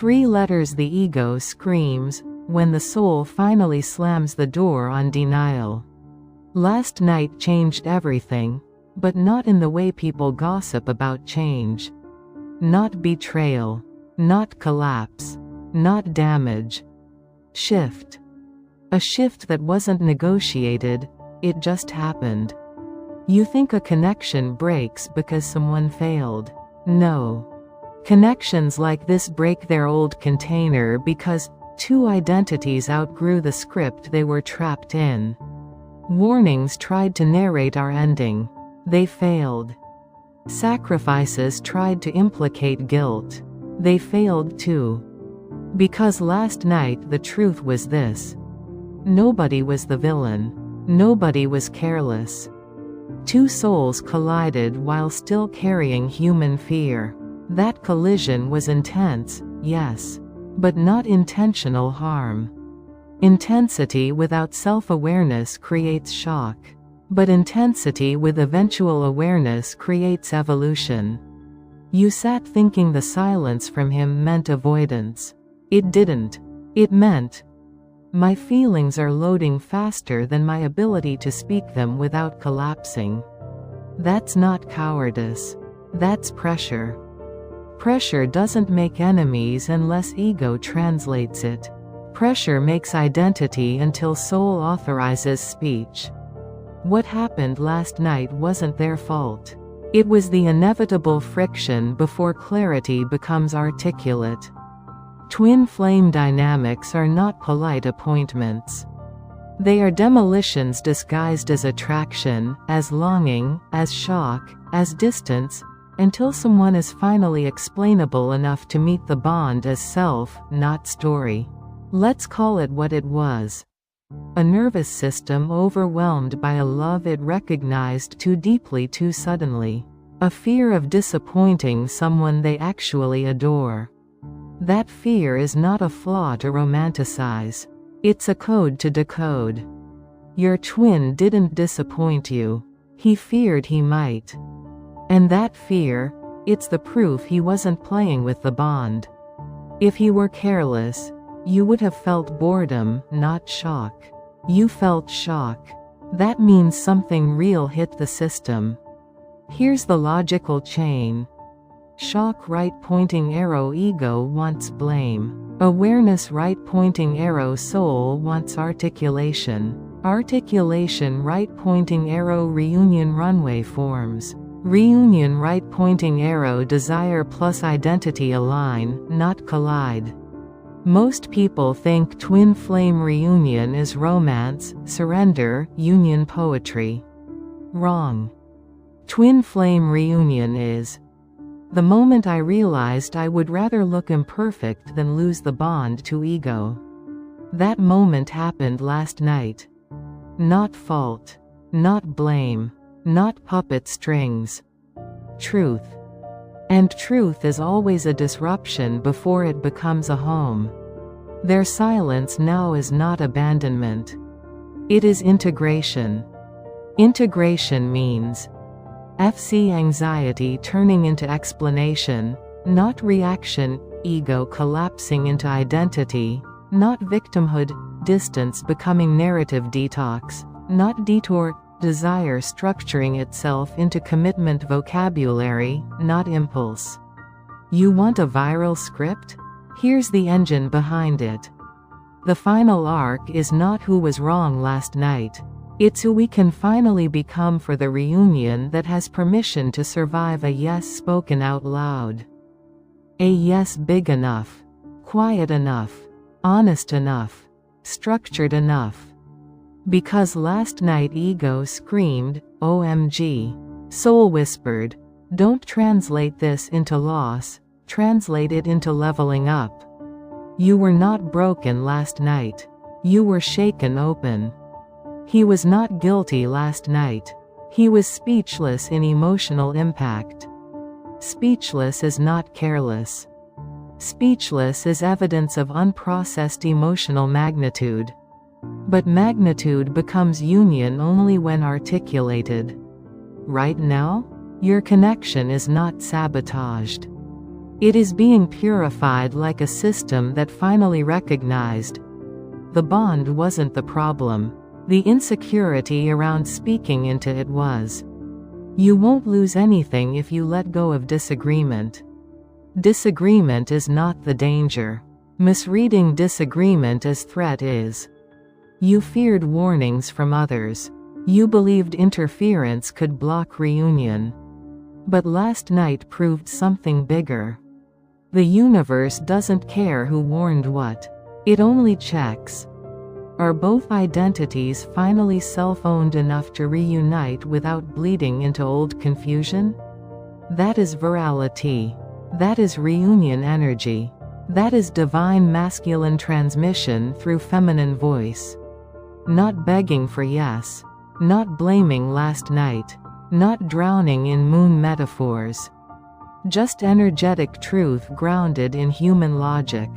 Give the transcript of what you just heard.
3 letters the ego screams, when the soul finally slams the door on denial. Last night changed everything, but not in the way people gossip about change. Not betrayal. Not collapse. Not damage. Shift. A shift that wasn't negotiated, it just happened. You think a connection breaks because someone failed. No. Connections like this break their old container because 2 identities outgrew the script they were trapped in. Warnings tried to narrate our ending. They failed. Sacrifices tried to implicate guilt. They failed too. Because last night the truth was this. Nobody was the villain. Nobody was careless. 2 souls collided while still carrying human fear. That collision was intense, yes. But not intentional harm. Intensity without self-awareness creates shock. But intensity with eventual awareness creates evolution. You sat thinking the silence from him meant avoidance. It didn't. It meant, my feelings are loading faster than my ability to speak them without collapsing. That's not cowardice. That's pressure. Pressure doesn't make enemies unless ego translates it. Pressure makes identity until soul authorizes speech. What happened last night wasn't their fault. It was the inevitable friction before clarity becomes articulate. Twin flame dynamics are not polite appointments. They are demolitions disguised as attraction, as longing, as shock, as distance, until someone is finally explainable enough to meet the bond as self, not story. Let's call it what it was. A nervous system overwhelmed by a love it recognized too deeply too suddenly. A fear of disappointing someone they actually adore. That fear is not a flaw to romanticize. It's a code to decode. Your twin didn't disappoint you. He feared he might. And that fear, it's the proof he wasn't playing with the bond. If he were careless, you would have felt boredom, not shock. You felt shock. That means something real hit the system. Here's the logical chain. Shock right pointing arrow ego wants blame. Awareness right pointing arrow soul wants articulation. Articulation right pointing arrow reunion runway forms. Reunion right pointing arrow desire plus identity align, not collide. Most people think twin flame reunion is romance, surrender, union poetry. Wrong. Twin flame reunion is the moment I realized I would rather look imperfect than lose the bond to ego. That moment happened last night. Not fault. Not blame. Not puppet strings. Truth. And truth is always a disruption before it becomes a home. Their silence now is not abandonment. It is integration. Integration means FC anxiety turning into explanation, not reaction, ego collapsing into identity, not victimhood, distance becoming narrative detox, not detour, desire structuring itself into commitment vocabulary, not impulse. You want a viral script? Here's the engine behind it. The final arc is not who was wrong last night. It's who we can finally become for the reunion that has permission to survive a yes spoken out loud. A yes big enough. Quiet enough. Honest enough. Structured enough. Because last night ego screamed, OMG. Soul whispered, don't translate this into loss, translate it into leveling up. You were not broken last night. You were shaken open. He was not guilty last night. He was speechless in emotional impact. Speechless is not careless. Speechless is evidence of unprocessed emotional magnitude. But magnitude becomes union only when articulated. Right now, your connection is not sabotaged. It is being purified like a system that finally recognized the bond wasn't the problem. The insecurity around speaking into it was. You won't lose anything if you let go of disagreement. Disagreement is not the danger. Misreading disagreement as threat is. You feared warnings from others. You believed interference could block reunion. But last night proved something bigger. The universe doesn't care who warned what. It only checks. Are both identities finally self-owned enough to reunite without bleeding into old confusion? That is virality. That is reunion energy. That is divine masculine transmission through feminine voice. Not begging for yes. Not blaming last night. Not drowning in moon metaphors. Just energetic truth grounded in human logic.